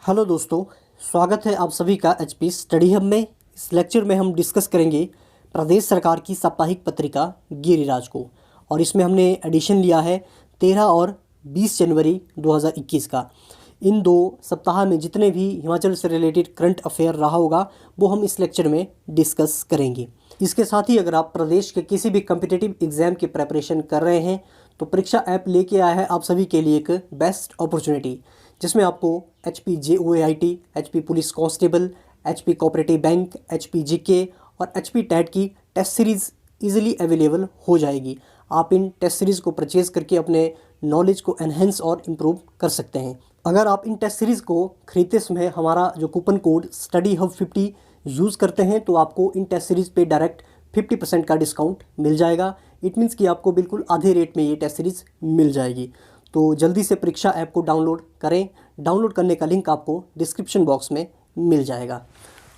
Hello दोस्तों, स्वागत है आप सभी का एचपी स्टडी हब में। इस लेक्चर में हम डिस्कस करेंगे प्रदेश सरकार की साप्ताहिक पत्रिका गिरिराज को, और इसमें हमने एडिशन लिया है 13 और 20 जनवरी 2021 का। इन 2 सप्ताह में जितने भी हिमाचल से रिलेटेड करंट अफेयर रहा होगा वो हम इस लेक्चर में डिस्कस करेंगे। इसके साथ ही अगर आप प्रदेश के किसी भी कम्पिटिटिव एग्ज़ाम की प्रेपरेशन कर रहे हैं तो परीक्षा ऐप लेके आया है आप सभी के लिए एक बेस्ट अपॉर्चुनिटी, जिसमें आपको HP JOAIT, HP police constable, HP cooperative bank, HP GK और HP टैट की टेस्ट सीरीज़ इजीली अवेलेबल हो जाएगी। आप इन टेस्ट सीरीज़ को परचेज करके अपने नॉलेज को एनहेंस और इम्प्रूव कर सकते हैं। अगर आप इन टेस्ट सीरीज़ को खरीदते समय हमारा जो coupon code study hub 50 use करते हैं तो आपको इन टेस्ट सीरीज़ पे डायरेक्ट 50% का डिस्काउंट मिल जाएगा। इट मीन्स कि आपको बिल्कुल आधे रेट में ये टेस्ट सीरीज़ मिल जाएगी। तो जल्दी से परीक्षा ऐप को डाउनलोड करें। डाउनलोड करने का लिंक आपको डिस्क्रिप्शन बॉक्स में मिल जाएगा।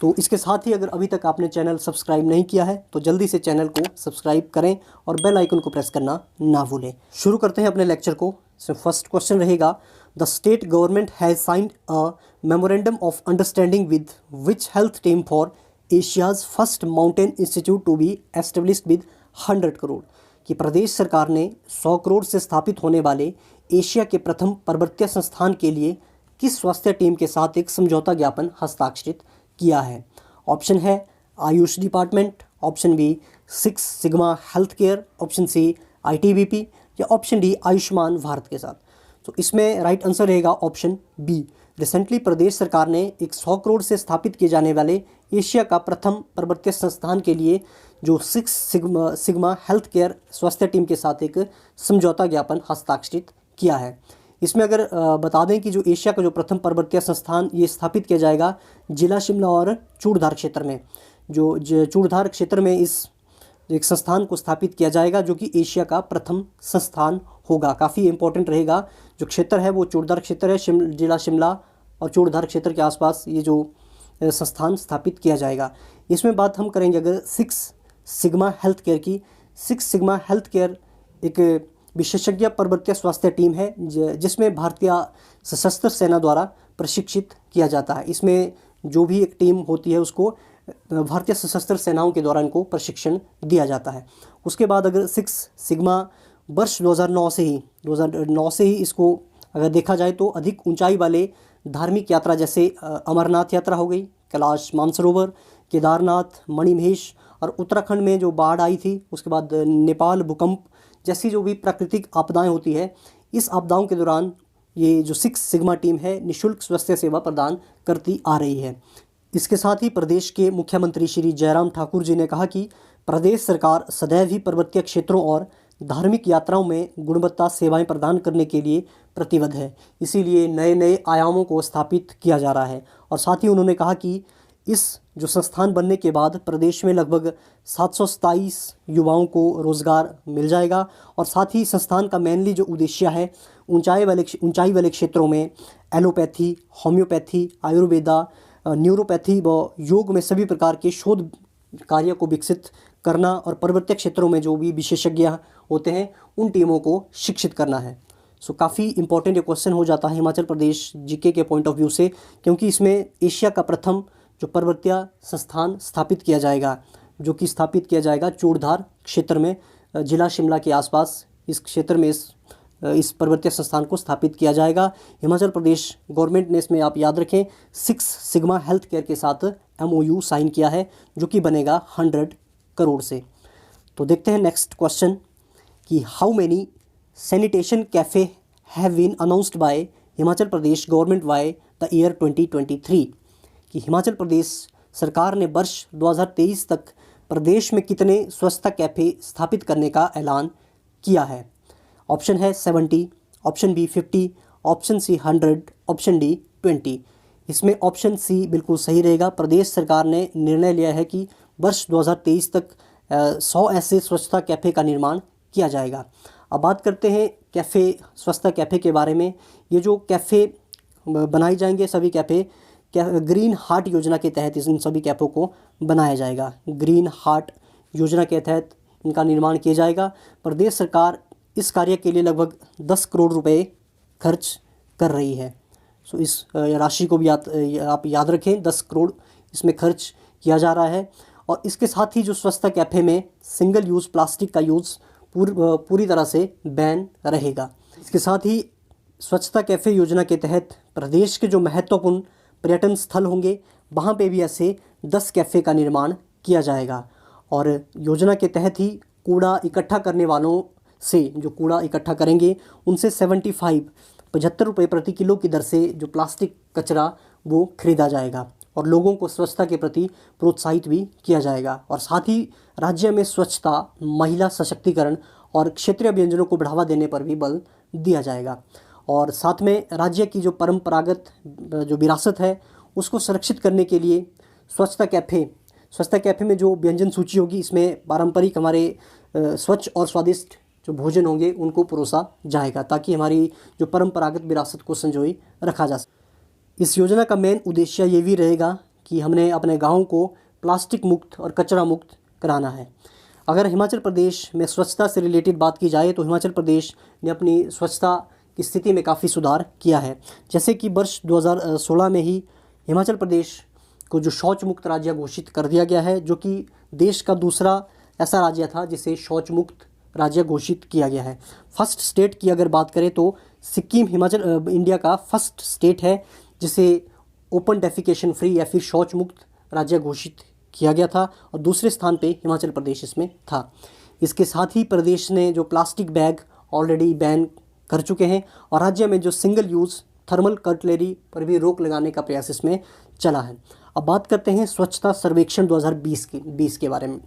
तो इसके साथ ही अगर अभी तक आपने चैनल सब्सक्राइब नहीं किया है तो जल्दी से चैनल को सब्सक्राइब करें और बेल आइकन को प्रेस करना ना भूलें। शुरू करते हैं अपने लेक्चर को। फर्स्ट क्वेश्चन रहेगा, the state government has signed a memorandum of understanding with which health team for Asia's first mountain institute to be established with 100 crore. कि प्रदेश सरकार ने 100 करोड़ से स्थापित होने वाले एशिया के प्रथम पर्वतीय संस्थान के लिए किस स्वास्थ्य टीम के साथ एक समझौता ज्ञापन हस्ताक्षरित किया है। ऑप्शन है Ayush department, option B 6 sigma health care, option C ITBP या ऑप्शन डी आयुष्मान भारत के साथ। तो इसमें राइट आंसर रहेगा ऑप्शन बी। रिसेंटली प्रदेश सरकार ने एक 100 करोड़ से स्थापित किए जाने वाले एशिया का प्रथम पर्वतीय संस्थान के लिए जो 6 सिग्मा हेल्थ केयर स्वास्थ्य टीम के साथ एक समझौता ज्ञापन हस्ताक्षरित किया है। इसमें अगर बता दें कि जो एशिया का जो प्रथम पर्वतीय संस्थान ये स्थापित किया जाएगा जिला शिमला और चूड़धार क्षेत्र में। जो चूड़धार क्षेत्र में इस एक संस्थान को स्थापित किया जाएगा जो कि एशिया का प्रथम संस्थान होगा। काफ़ी इंपॉर्टेंट रहेगा। जो क्षेत्र है वो चूड़धार क्षेत्र है, जिला शिमला और चूड़धार क्षेत्र के आसपास ये जो संस्थान स्थापित किया जाएगा। इसमें बात हम करेंगे अगर 6 सिग्मा हेल्थ केयर की। 6 सिग्मा हेल्थ केयर एक विशेषज्ञ पर्वतीय स्वास्थ्य टीम है जिसमें भारतीय सशस्त्र सेना द्वारा प्रशिक्षित किया जाता है। इसमें जो भी एक टीम होती है उसको भारतीय सशस्त्र सेनाओं के द्वारा इनको प्रशिक्षण दिया जाता है। उसके बाद अगर 6 सिग्मा वर्ष 2009 से ही इसको अगर देखा जाए तो अधिक ऊंचाई वाले धार्मिक यात्रा जैसे अमरनाथ यात्रा हो गई, कैलाश मानसरोवर, केदारनाथ, मणिमहेश और उत्तराखंड में जो बाढ़ आई थी, उसके बाद नेपाल भूकंप जैसी जो भी प्राकृतिक आपदाएं होती है, इस आपदाओं के दौरान ये जो 6 सिग्मा टीम है निःशुल्क स्वास्थ्य सेवा प्रदान करती आ रही है। इसके साथ ही प्रदेश के मुख्यमंत्री श्री जयराम ठाकुर जी ने कहा कि प्रदेश सरकार सदैव ही पर्वतीय क्षेत्रों और धार्मिक यात्राओं में गुणवत्ता सेवाएं प्रदान करने के लिए प्रतिबद्ध है। इसीलिए नए नए आयामों को स्थापित किया जा रहा है। और साथ ही उन्होंने कहा कि इस जो संस्थान बनने के बाद प्रदेश में लगभग 727 युवाओं को रोज़गार मिल जाएगा। और साथ ही संस्थान का मेनली जो उद्देश्य है ऊंचाई वाले क्षेत्रों में एलोपैथी, होम्योपैथी, आयुर्वेदा, न्यूरोपैथी व योग में सभी प्रकार के शोध कार्य को विकसित करना और पर्वतीय क्षेत्रों में जो भी विशेषज्ञ होते हैं उन टीमों को शिक्षित करना है। सो काफ़ी इंपॉर्टेंट ये क्वेश्चन हो जाता है हिमाचल प्रदेश जीके के पॉइंट ऑफ व्यू से, क्योंकि इसमें एशिया का प्रथम जो पर्वतीय संस्थान स्थापित किया जाएगा जो कि स्थापित किया जाएगा चूड़धार क्षेत्र में, जिला शिमला के आसपास इस क्षेत्र में इस पर्वतीय संस्थान को स्थापित किया जाएगा। हिमाचल प्रदेश गवर्नमेंट ने इसमें आप याद रखें 6 सिग्मा हेल्थ केयर के साथ MOU साइन किया है जो कि बनेगा 100 करोड़ से। तो देखते हैं नेक्स्ट क्वेश्चन कि how many sanitation cafe have been announced by Himachal Pradesh government by the year 2023। कि हिमाचल प्रदेश सरकार ने वर्ष 2023 तक प्रदेश में कितने स्वच्छता कैफ़े स्थापित करने का ऐलान किया है। ऑप्शन है 70, option B 50, option C 100, option D 20। इसमें ऑप्शन सी बिल्कुल सही रहेगा। प्रदेश सरकार ने निर्णय लिया है कि वर्ष 2023 तक 100 ऐसे स्वच्छता कैफ़े का निर्माण किया जाएगा। अब बात करते हैं कैफ़े स्वच्छता कैफ़े के बारे में। ये जो कैफ़े बनाए जाएंगे सभी कैफ़े ग्रीन हार्ट योजना के तहत इन सभी कैफ़ों को बनाया जाएगा। ग्रीन हार्ट योजना के तहत इनका निर्माण किया जाएगा। प्रदेश सरकार इस कार्य के लिए लगभग 10 करोड़ रुपए खर्च कर रही है। सो इस राशि को भी आप याद रखें, 10 करोड़ इसमें खर्च किया जा रहा है। और इसके साथ ही जो स्वच्छता कैफ़े में सिंगल यूज़ प्लास्टिक का यूज़ पूरी तरह से बैन रहेगा। इसके साथ ही स्वच्छता कैफ़े योजना के तहत प्रदेश के जो महत्वपूर्ण पर्यटन स्थल होंगे वहाँ पे भी ऐसे 10 कैफ़े का निर्माण किया जाएगा। और योजना के तहत ही कूड़ा इकट्ठा करने वालों से, जो कूड़ा इकट्ठा करेंगे उनसे 75 रुपये प्रति किलो की दर से जो प्लास्टिक कचरा वो खरीदा जाएगा और लोगों को स्वच्छता के प्रति प्रोत्साहित भी किया जाएगा। और साथ ही राज्य में स्वच्छता, महिला सशक्तिकरण और क्षेत्रीय व्यंजनों को बढ़ावा देने पर भी बल दिया जाएगा। और साथ में राज्य की जो परंपरागत जो विरासत है उसको संरक्षित करने के लिए स्वच्छता कैफ़े में जो व्यंजन सूची होगी इसमें पारंपरिक हमारे स्वच्छ और स्वादिष्ट जो भोजन होंगे उनको परोसा जाएगा, ताकि हमारी जो परंपरागत विरासत को संजोए रखा जा सके। इस योजना का मेन उद्देश्य ये भी रहेगा कि हमने अपने गाँव को प्लास्टिक मुक्त और कचरा मुक्त कराना है। अगर हिमाचल प्रदेश में स्वच्छता से रिलेटेड बात की जाए तो हिमाचल प्रदेश ने अपनी स्वच्छता की स्थिति में काफ़ी सुधार किया है। जैसे कि वर्ष 2016 में ही हिमाचल प्रदेश को जो शौच मुक्त राज्य घोषित कर दिया गया है, जो कि देश का दूसरा ऐसा राज्य था जिसे शौच मुक्त राज्य घोषित किया गया है। फर्स्ट स्टेट की अगर बात करें तो सिक्किम इंडिया का फर्स्ट स्टेट है जिसे ओपन डेफिकेशन फ्री या फिर शौच मुक्त राज्य घोषित किया गया था, और दूसरे स्थान पे हिमाचल प्रदेश इसमें था। इसके साथ ही प्रदेश ने जो प्लास्टिक बैग ऑलरेडी बैन कर चुके हैं और राज्य में जो सिंगल यूज़ थर्मल कटलरी पर भी रोक लगाने का प्रयास इसमें चला है। अब बात करते हैं स्वच्छता सर्वेक्षण 2020 के बारे में।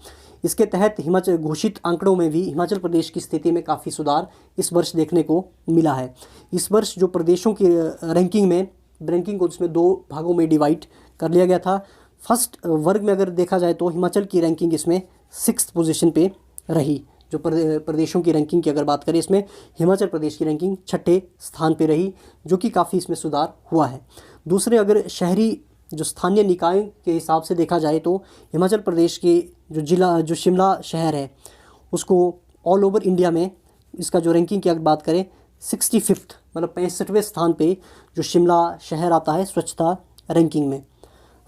इसके तहत हिमाचल घोषित आंकड़ों में भी हिमाचल प्रदेश की स्थिति में काफ़ी सुधार इस वर्ष देखने को मिला है। इस वर्ष जो प्रदेशों की रैंकिंग को उसमें 2 भागों में डिवाइड कर लिया गया था। फर्स्ट वर्ग में अगर देखा जाए तो हिमाचल की रैंकिंग इसमें 6th पोजीशन पे रही। जो प्रदेशों की रैंकिंग की अगर बात करें इसमें हिमाचल प्रदेश की रैंकिंग 6ठे स्थान पे रही, जो कि काफ़ी इसमें सुधार हुआ है। दूसरे अगर शहरी जो स्थानीय निकाय के हिसाब से देखा जाए तो हिमाचल प्रदेश के जो शिमला शहर है उसको ऑल ओवर इंडिया में इसका जो रैंकिंग की अगर बात करें 65th मतलब 65वें स्थान पे जो शिमला शहर आता है स्वच्छता रैंकिंग में।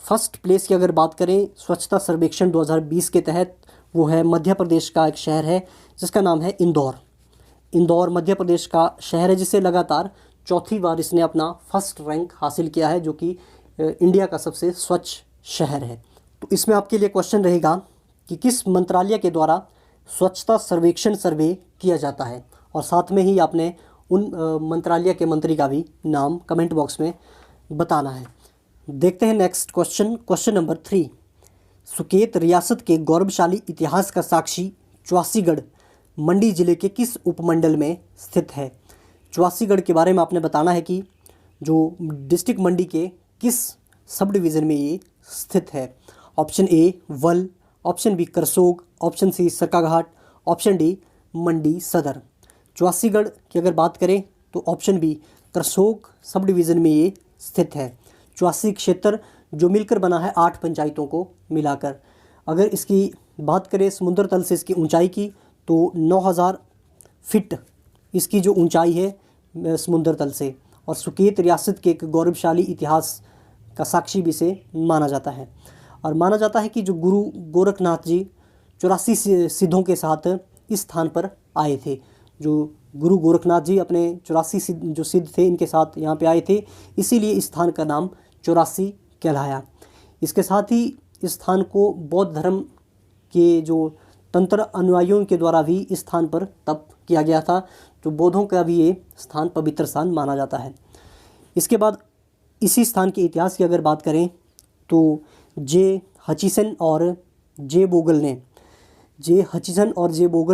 फर्स्ट प्लेस की अगर बात करें स्वच्छता सर्वेक्षण 2020 के तहत, वो है मध्य प्रदेश का एक शहर है जिसका नाम है इंदौर मध्य प्रदेश का शहर है, जिसे लगातार 4थी बार इसने अपना फर्स्ट रैंक हासिल किया है, जो कि इंडिया का सबसे स्वच्छ शहर है। तो इसमें आपके लिए क्वेश्चन रहेगा कि किस मंत्रालय के द्वारा स्वच्छता सर्वेक्षण सर्वे किया जाता है, और साथ में ही आपने उन मंत्रालय के मंत्री का भी नाम कमेंट बॉक्स में बताना है। देखते हैं नेक्स्ट क्वेश्चन नंबर 3। सुकेत रियासत के गौरवशाली इतिहास का साक्षी चौसीगढ़ मंडी जिले के किस उपमंडल में स्थित है? चौसीगढ़ के बारे में आपने बताना है कि जो डिस्ट्रिक्ट मंडी के किस सब डिवीज़न में ये स्थित है। ऑप्शन ए वल, option B Karsog, option C Sarkaghat, option D Mandi Sadar. Chausigarh की अगर बात करें तो option B Karsog sub division में ये स्थित है। चौसी क्षेत्र जो मिलकर बना है 8 पंचायतों को मिलाकर। अगर इसकी बात करें समुद्र तल से इसकी ऊंचाई की तो 9000 फीट इसकी जो ऊंचाई है समुद्र तल से, और सुकेत रियासत के एक गौरवशाली इतिहास का साक्षी भी इसे माना जाता है। और माना जाता है कि जो गुरु गोरखनाथ जी 84 सिद्धों के साथ इस स्थान पर आए थे। जो गुरु गोरखनाथ जी अपने 84 जो सिद्ध थे इनके साथ यहाँ पे आए थे, इसीलिए इस स्थान का नाम 84 कहलाया। इसके साथ ही इस स्थान को बौद्ध धर्म के जो तंत्र अनुयायियों के द्वारा भी इस स्थान पर तप किया गया था, तो बौद्धों का भी ये स्थान पवित्र स्थान माना जाता है। इसके बाद इसी स्थान के इतिहास की अगर बात करें तो जे हचिसन और जे बोगल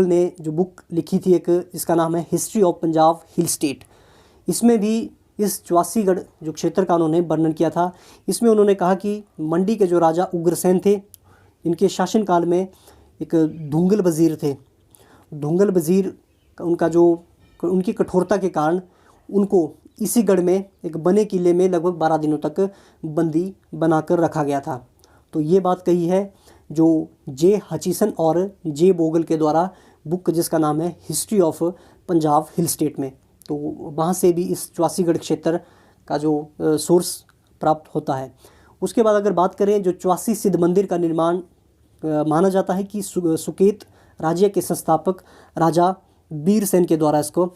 ने जो बुक लिखी थी एक, जिसका नाम है history of Punjab hill state, इसमें भी इस चौसीगढ़ जो क्षेत्र का उन्होंने वर्णन किया था। इसमें उन्होंने कहा कि मंडी के जो राजा उग्रसेन थे, इनके शासनकाल में एक धुंगल वज़ीर थे। धुंगल वज़ीर उनका जो उनकी कठोरता के कारण उनको इसी गढ़ में एक बने किले में लगभग 12 दिनों तक बंदी बनाकर रखा गया था। तो ये बात कही है जो जे हचिसन और जे बोगल के द्वारा बुक, जिसका नाम है history of Punjab hill state में। तो वहाँ से भी इस चौसीगढ़ क्षेत्र का जो सोर्स प्राप्त होता है। उसके बाद अगर बात करें, जो 84 सिद्ध मंदिर का निर्माण माना जाता है कि सुकेत राज्य के संस्थापक राजा बीरसेन के द्वारा इसको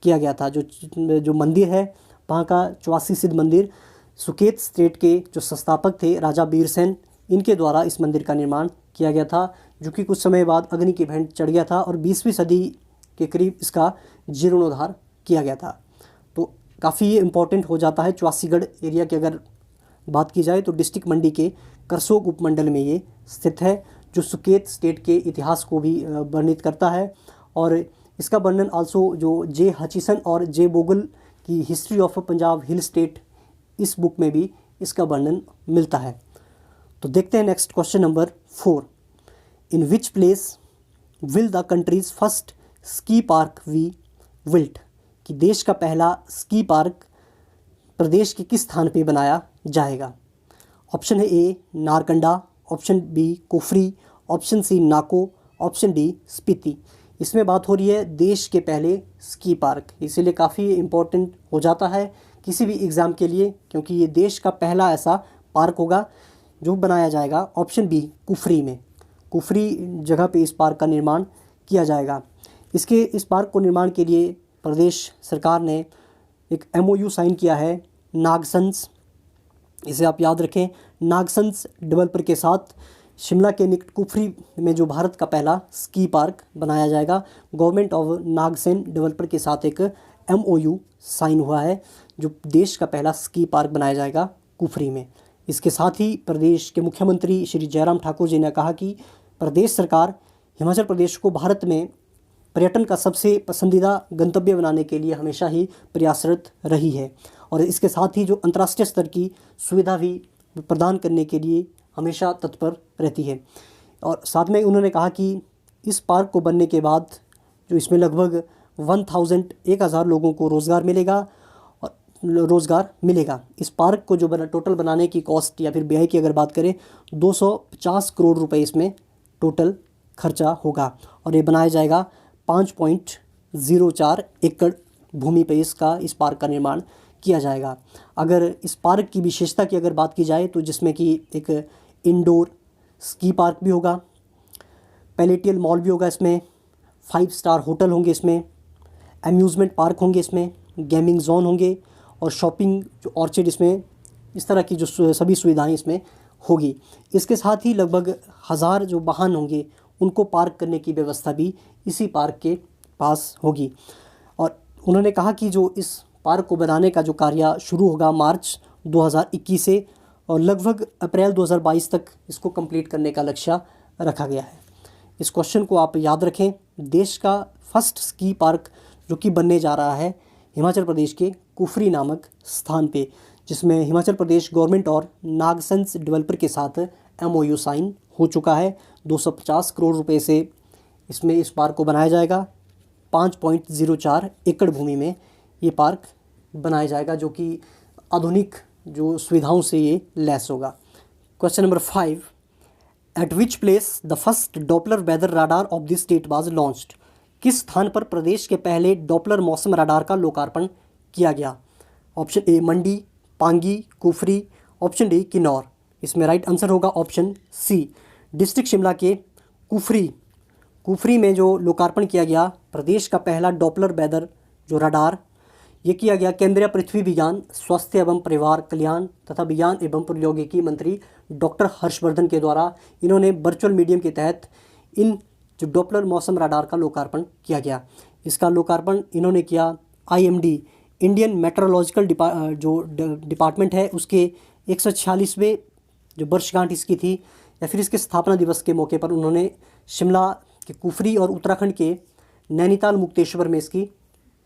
किया गया था। जो मंदिर है वहाँ का 84 सिद्ध मंदिर, सुकेत स्टेट के जो संस्थापक थे राजा बीरसेन, इनके द्वारा इस मंदिर का निर्माण किया गया था, जो कि कुछ समय बाद अग्नि की भेंट चढ़ गया था और 20वीं सदी के करीब इसका जीर्णोद्धार किया गया था। तो काफ़ी इम्पोर्टेंट हो जाता है। चौसीगढ़ एरिया की अगर बात की जाए तो डिस्ट्रिक्ट मंडी के करसोग उपमंडल में ये स्थित है, जो सुकेत स्टेट के इतिहास को भी वर्णित करता है। और इसका वर्णन आल्सो जो जे हचिसन और जे बोगल की history of Punjab hill state, इस बुक में भी इसका वर्णन मिलता है। तो देखते हैं next question number 4। In which place will the country's first ski park be built, कि देश का पहला स्की पार्क प्रदेश के किस स्थान पे बनाया जाएगा। ऑप्शन है A Narkanda, option B Kufri, option C Nako, option D Spiti. इसमें बात हो रही है देश के पहले स्की पार्क, इसीलिए काफ़ी इम्पोर्टेंट हो जाता है किसी भी एग्ज़ाम के लिए, क्योंकि ये देश का पहला ऐसा पार्क होगा जो बनाया जाएगा। ऑप्शन बी कुफरी में, कुफरी जगह पे इस पार्क का निर्माण किया जाएगा। इस पार्क को निर्माण के लिए प्रदेश सरकार ने एक MOU साइन किया है नागसंस, इसे आप याद रखें, नागसंस डेवलपर के साथ। शिमला के निकट कुफरी में जो भारत का पहला स्की पार्क बनाया जाएगा, गवर्नमेंट ऑफ नागसेन डेवलपर के साथ एक MOU साइन हुआ है, जो देश का पहला स्की पार्क बनाया जाएगा कुफरी में। इसके साथ ही प्रदेश के मुख्यमंत्री श्री जयराम ठाकुर जी ने कहा कि प्रदेश सरकार हिमाचल प्रदेश को भारत में पर्यटन का सबसे पसंदीदा गंतव्य बनाने के लिए हमेशा ही प्रयासरत रही है, और इसके साथ ही जो अंतर्राष्ट्रीय स्तर की सुविधा भी प्रदान करने के लिए हमेशा तत्पर रहती है। और साथ में उन्होंने कहा कि इस पार्क को बनने के बाद जो इसमें लगभग 1000 लोगों को रोज़गार मिलेगा। इस पार्क को जो टोटल बनाने की कॉस्ट या फिर व्यय की अगर बात करें, 250 करोड़ रुपए इसमें टोटल खर्चा होगा, और ये बनाया जाएगा 5.04 एकड़ भूमि पे इस पार्क का निर्माण किया जाएगा। अगर इस पार्क की विशेषता की अगर बात की जाए तो जिसमें कि एक इंडोर स्की पार्क भी होगा, पैलेटियल मॉल भी होगा, इसमें 5 स्टार होटल होंगे, इसमें अम्यूज़मेंट पार्क होंगे, इसमें गेमिंग जोन होंगे, और शॉपिंग जो ऑर्चिड, इसमें इस तरह की जो सभी सुविधाएं इसमें होगी। इसके साथ ही लगभग 1000 जो वाहन होंगे उनको पार्क करने की व्यवस्था भी इसी पार्क के पास होगी। और उन्होंने कहा कि जो इस पार्क को बनाने का जो कार्य शुरू होगा मार्च 2021 से, और लगभग अप्रैल 2022 तक इसको कंप्लीट करने का लक्ष्य रखा गया है। इस क्वेश्चन को आप याद रखें। देश का फर्स्ट स्की पार्क जो कि बनने जा रहा है हिमाचल प्रदेश के कुफरी नामक स्थान पे, जिसमें हिमाचल प्रदेश गवर्नमेंट और नागसंस डेवलपर के साथ MOU साइन हो चुका है। 250 करोड़ रुपए से इसमें इस पार्क को बनाया जाएगा। 5.04 एकड़ भूमि में ये पार्क बनाया जाएगा, जो कि आधुनिक जो सुविधाओं से ये लैस होगा। Question number 5। At which place the first Doppler weather radar of the state was launched, किस स्थान पर प्रदेश के पहले डॉपलर मौसम राडार का लोकार्पण किया गया। Option A Mandi, Pangi, Kufri, option D Kinnaur. इसमें राइट आंसर होगा ऑप्शन सी, डिस्ट्रिक्ट शिमला के कुफरी में जो लोकार्पण किया गया प्रदेश का पहला डॉपलर वेदर जो राडार, ये किया गया केंद्रीय पृथ्वी विज्ञान, स्वास्थ्य एवं परिवार कल्याण तथा विज्ञान एवं प्रौद्योगिकी मंत्री डॉक्टर हर्षवर्धन के द्वारा। इन्होंने वर्चुअल मीडियम के तहत इन जो डॉपलर मौसम राडार का लोकार्पण किया गया। इसका लोकार्पण इन्होंने किया IMD इंडियन मेट्रोलॉजिकल डिपार्टमेंट है उसके 146वें जो वर्षगांठ इसकी थी, या फिर इसके स्थापना दिवस के मौके पर उन्होंने शिमला के कुफरी और उत्तराखंड के नैनीताल मुक्तेश्वर में इसकी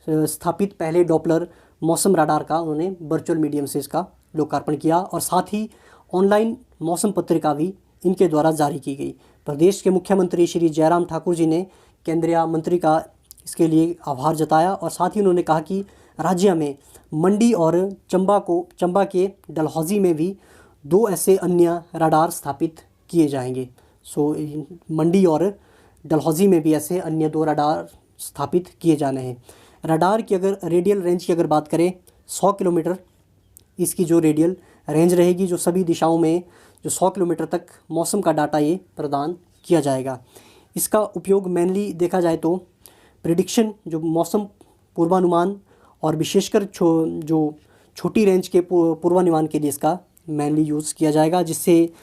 स्थापित पहले डॉपलर मौसम राडार का उन्होंने वर्चुअल मीडियम से इसका लोकार्पण किया, और साथ ही ऑनलाइन मौसम पत्रिका भी इनके द्वारा जारी की गई। प्रदेश के मुख्यमंत्री श्री जयराम ठाकुर जी ने केंद्रीय मंत्री का इसके लिए आभार जताया, और साथ ही उन्होंने कहा कि राज्य में मंडी और चंबा के डलहौजी में भी 2 ऐसे अन्य राडार स्थापित किए जाएंगे। मंडी और डलहौजी में भी ऐसे अन्य 2 राडार स्थापित किए जाने हैं। राडार की अगर रेडियल रेंज की अगर बात करें 100 किलोमीटर इसकी जो रेडियल रेंज रहेगी, जो सभी दिशाओं में जो 100 किलोमीटर तक मौसम का डाटा ये प्रदान किया जाएगा। इसका उपयोग मेनली देखा जाए तो प्रिडिक्शन, जो मौसम पूर्वानुमान और विशेषकर जो छोटी रेंज के पूर्वानुमान के लिए इसका मेनली यूज़ किया जाएगा, जिससे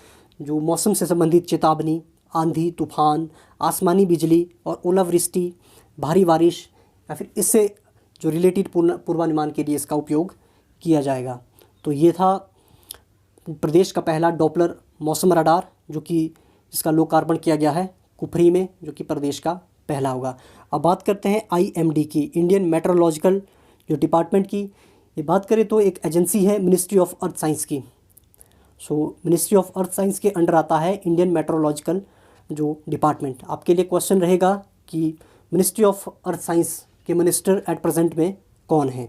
जो मौसम से संबंधित चेतावनी, आंधी, तूफान, आसमानी बिजली और ओलावृष्टि, भारी बारिश या फिर इससे जो रिलेटेड पूर्वानुमान के लिए इसका उपयोग किया जाएगा। तो ये था प्रदेश का पहला डॉपलर मौसम रडार, जो कि इसका लोकार्पण किया गया है कुफरी में, जो कि प्रदेश का पहला होगा। अब बात करते हैं IMD की, इंडियन मेट्रोलॉजिकल जो डिपार्टमेंट की। ये बात करें तो एक एजेंसी है मिनिस्ट्री ऑफ अर्थ साइंस की। मिनिस्ट्री ऑफ अर्थ साइंस के अंडर आता है इंडियन मेट्रोलॉजिकल जो डिपार्टमेंट। आपके लिए क्वेश्चन रहेगा कि मिनिस्ट्री ऑफ अर्थ साइंस के मिनिस्टर एट प्रेजेंट में कौन है।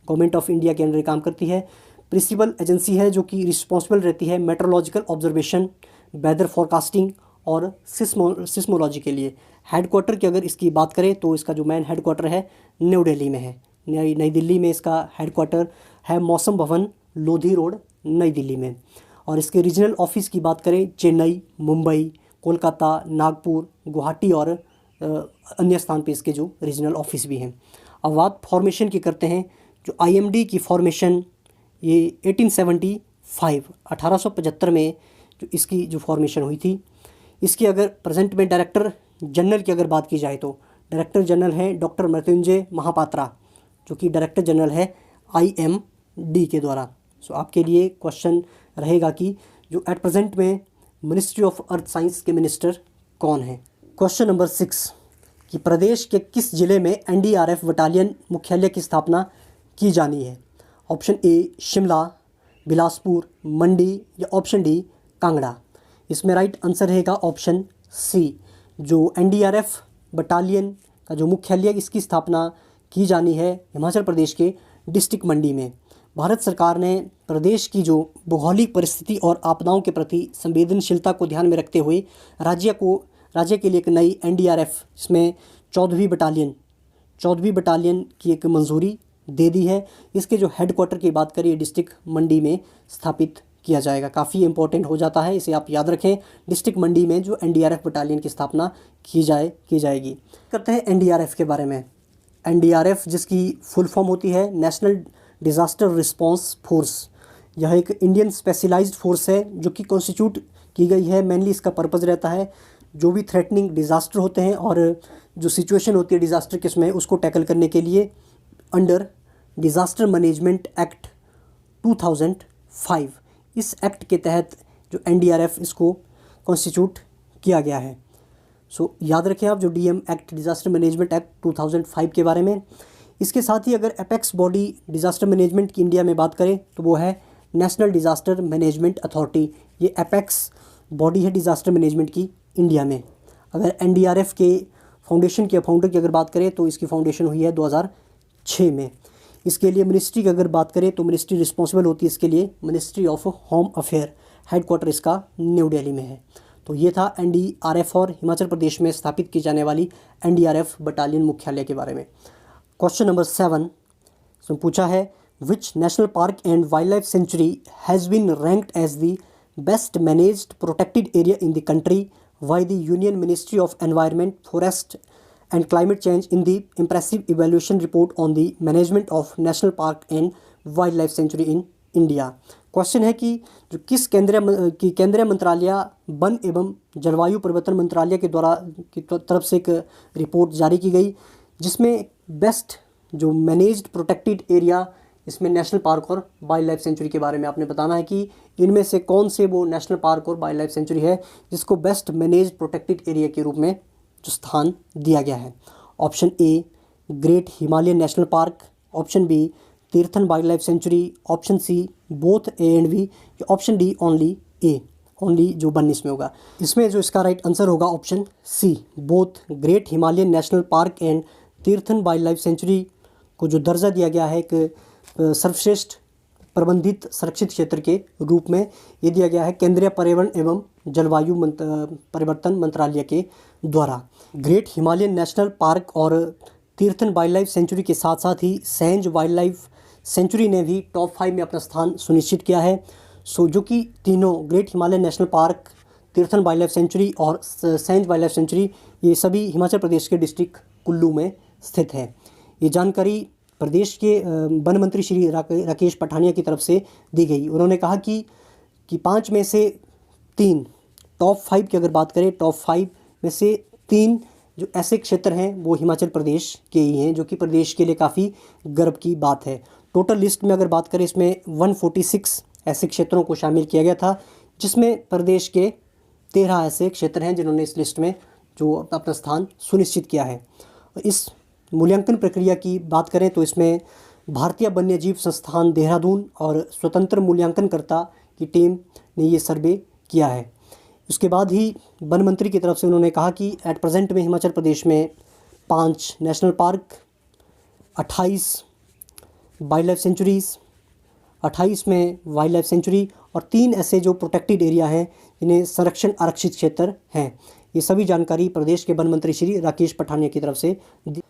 गवर्नमेंट ऑफ इंडिया के अंडर काम करती है, प्रिंसिपल एजेंसी है जो कि रिस्पॉन्सिबल रहती है मेट्रोलॉजिकल ऑब्जर्वेशन, वेदर फोरकास्टिंग और सिस्मोलॉजी के लिए। हेडक्वार्टर की अगर इसकी बात करें तो इसका जो मेन हेडक्वार्टर है न्यू दिल्ली में है। नई दिल्ली में इसका हेडक्वार्टर है, मौसम भवन, लोधी रोड, नई दिल्ली में। और इसके रीजनल ऑफिस की बात करें चेन्नई, मुंबई, कोलकाता, नागपुर, गुवाहाटी और अन्य स्थान पे इसके जो रीजनल ऑफिस भी हैं। अब बात फॉर्मेशन की करते हैं। जो IMD की फॉर्मेशन ये 1875 में जो इसकी जो फॉर्मेशन हुई थी। इसकी अगर प्रेजेंट में डायरेक्टर जनरल की अगर बात की जाए तो डायरेक्टर जनरल हैं डॉक्टर मृत्युंजय महापात्रा, जो कि डायरेक्टर जनरल है IMD के द्वारा। आपके लिए क्वेश्चन रहेगा कि जो एट प्रेजेंट में मिनिस्ट्री ऑफ अर्थ साइंस के मिनिस्टर कौन है। क्वेश्चन नंबर 6 कि प्रदेश के किस जिले में NDRF बटालियन मुख्यालय की स्थापना की जानी है। ऑप्शन ए शिमला, बिलासपुर, मंडी या ऑप्शन डी कांगड़ा। इसमें राइट आंसर रहेगा ऑप्शन सी। जो NDRF बटालियन का जो मुख्यालय इसकी स्थापना की जानी है हिमाचल प्रदेश के डिस्ट्रिक्ट मंडी में। भारत सरकार ने प्रदेश की जो भौगोलिक परिस्थिति और आपदाओं के प्रति संवेदनशीलता को ध्यान में रखते हुए राज्य के लिए एक नई NDRF, इसमें 14वीं बटालियन की एक मंजूरी दे दी है। इसके जो हेडक्वार्टर की बात करिए डिस्ट्रिक्ट मंडी में स्थापित किया जाएगा। काफ़ी इंपॉर्टेंट हो जाता है, इसे आप याद रखें। डिस्ट्रिक्ट मंडी में जो NDRF बटालियन की स्थापना की जाएगी। करते हैं NDRF के बारे में। NDRF जिसकी फुल फॉर्म होती है नेशनल डिज़ास्टर रिस्पांस फोर्स। यह एक इंडियन स्पेशलाइज्ड फोर्स है जो कि कॉन्स्टिट्यूट की गई है। मेनली इसका पर्पज़ रहता है जो भी थ्रेटनिंग डिज़ास्टर होते हैं और जो सिचुएशन होती है डिज़ास्टर के उसमें उसको टैकल करने के लिए अंडर डिज़ास्टर मैनेजमेंट एक्ट 2005, इस एक्ट के तहत जो NDRF इसको कॉन्स्टिट्यूट किया गया है। याद रखें आप जो DM act, disaster management act 2005 के बारे में। इसके साथ ही अगर एपेक्स बॉडी डिज़ास्टर मैनेजमेंट की इंडिया में बात करें तो वो है नेशनल डिज़ास्टर मैनेजमेंट अथॉरिटी। ये एपेक्स बॉडी है डिज़ास्टर मैनेजमेंट की इंडिया में। अगर NDRF के फाउंडर की अगर बात करें तो इसकी फाउंडेशन हुई है 2006 में। इसके लिए मिनिस्ट्री की अगर बात करें तो मिनिस्ट्री रिस्पॉन्सिबल होती है इसके लिए ministry of home affair. Headquarter इसका न्यू दिल्ली में है। तो ये था NDRF और हिमाचल प्रदेश में स्थापित की जाने वाली NDRF बटालियन मुख्यालय के बारे में। क्वेश्चन नंबर 7 इसमें पूछा है which national park and wildlife sanctuary has been ranked as the best managed protected area in the country by the union ministry of environment, forest and climate change in the impressive evaluation report on the management of national park and wildlife sanctuary in India। Question है कि जो किस केंद्रीय मंत्रालय one एवं जलवायु परिवर्तन मंत्रालय के द्वारा की तरफ से एक रिपोर्ट जारी की गई जिसमें बेस्ट जो मैनेज्ड प्रोटेक्टेड एरिया, इसमें नेशनल पार्क और वाइल्ड लाइफ सेंचुरी के बारे में आपने बताना है कि इनमें से कौन से वो नेशनल पार्क और वाइल्ड लाइफ सेंचुरी है जिसको बेस्ट मैनेज्ड प्रोटेक्टेड एरिया के रूप में जो स्थान दिया गया है। Option A Great Himalayan National Park, option B Tirthan wildlife sanctuary, option C both A and B, option D only A, only जो 19 में होगा। इसमें जो इसका राइट आंसर होगा option C, both Great Himalayan National park and Tirthan wildlife sanctuary को जो दर्जा दिया गया है एक सर्वश्रेष्ठ प्रबंधित संरक्षित क्षेत्र के रूप में ये दिया गया है केंद्रीय पर्यावरण एवं जलवायु परिवर्तन मंत्रालय के द्वारा। ग्रेट हिमालयन नेशनल पार्क और तीर्थन वाइल्ड लाइफ सेंचुरी के साथ साथ ही सैंज वाइल्ड लाइफ सेंचुरी ने भी टॉप 5 में अपना स्थान सुनिश्चित किया है। सो जो कि तीनों great Himalayan National park, Tirthan wildlife century और सैंज वाइल्ड लाइफ सेंचुरी, ये सभी हिमाचल प्रदेश के डिस्ट्रिक्ट कुल्लू में स्थित है। ये जानकारी प्रदेश के वन मंत्री श्री राकेश पठानिया की तरफ से दी गई। उन्होंने कहा कि 5 में से 3 टॉप 5 की अगर बात करें, टॉप 5 में से 3 जो ऐसे क्षेत्र हैं वो हिमाचल प्रदेश के ही हैं, जो कि प्रदेश के लिए काफ़ी गर्व की बात है। टोटल लिस्ट में अगर बात करें, इसमें 146 ऐसे क्षेत्रों को शामिल किया गया था, जिसमें प्रदेश के 13 ऐसे क्षेत्र हैं जिन्होंने इस लिस्ट में जो अपना स्थान सुनिश्चित किया है। इस मूल्यांकन प्रक्रिया की बात करें तो इसमें भारतीय वन्यजीव संस्थान देहरादून और स्वतंत्र मूल्यांकनकर्ता की टीम ने ये सर्वे किया है। उसके बाद ही वन मंत्री की तरफ से उन्होंने कहा कि एट प्रेजेंट में हिमाचल प्रदेश में 5 national park, 28 wild life centuries, 28 में वाइल्ड लाइफ सेंचुरी और 3 ऐसे जो प्रोटेक्टेड एरिया हैं जिन्हें संरक्षण आरक्षित क्षेत्र हैं। ये सभी जानकारी प्रदेश के वन मंत्री श्री राकेश पठानिया की तरफ से दी।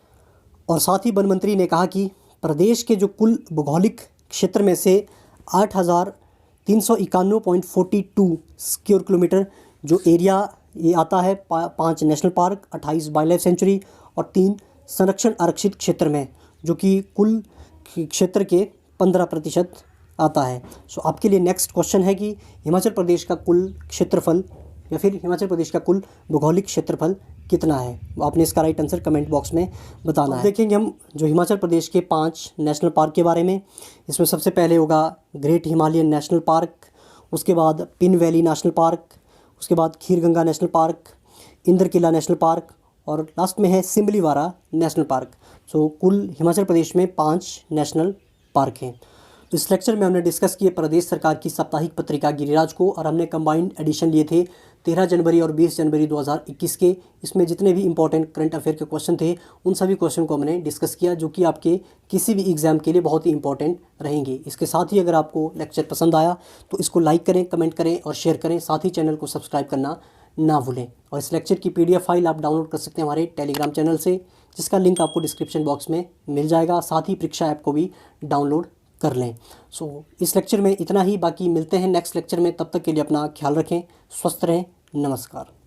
और साथ ही वन मंत्री ने कहा कि प्रदेश के जो कुल भौगोलिक क्षेत्र में से 8,391.42 स्क्वायर किलोमीटर जो एरिया ये आता है 5 national park, 28 wild life sanctuary और 3 संरक्षण आरक्षित क्षेत्र में, जो कि कुल क्षेत्र के 15% आता है। सो आपके लिए नेक्स्ट क्वेश्चन है कि हिमाचल प्रदेश का कुल क्षेत्रफल या फिर हिमाचल प्रदेश का कुल भौगोलिक क्षेत्रफल कितना है। आपने इसका राइट आंसर कमेंट बॉक्स में बताना है। देखेंगे हम जो हिमाचल प्रदेश के 5 नेशनल पार्क के बारे में। इसमें सबसे पहले होगा ग्रेट हिमालयन नेशनल पार्क, उसके बाद पिन वैली नेशनल पार्क, उसके बाद Kheerganga national park, Indrakila national park और लास्ट में है सिमलीवारा नेशनल पार्क। सो कुल हिमाचल प्रदेश में 5 नेशनल पार्क हैं। तो इस लेक्चर में हमने डिस्कस किए प्रदेश सरकार की साप्ताहिक पत्रिका गिरिराज को, और हमने कंबाइंड एडिशन लिए थे 13 जनवरी और 20 जनवरी 2021 के। इसमें जितने भी इंपॉर्टेंट करंट अफेयर के क्वेश्चन थे उन सभी क्वेश्चन को हमने डिस्कस किया, जो कि आपके किसी भी एग्जाम के लिए बहुत ही इंपॉर्टेंट रहेंगे। इसके साथ ही अगर आपको लेक्चर पसंद आया तो इसको लाइक करें, कमेंट करें और शेयर करें। साथ ही चैनल को सब्सक्राइब करना ना भूलें। और इस लेक्चर की PDF फाइल आप डाउनलोड कर सकते हैं हमारे टेलीग्राम चैनल से, जिसका लिंक आपको डिस्क्रिप्शन बॉक्स में मिल जाएगा। साथ ही परीक्षा ऐप को भी डाउनलोड कर लें। सो इस लेक्चर में इतना ही, बाकी मिलते हैं नेक्स्ट लेक्चर में। तब तक के लिए अपना ख्याल रखें, स्वस्थ रहें, नमस्कार।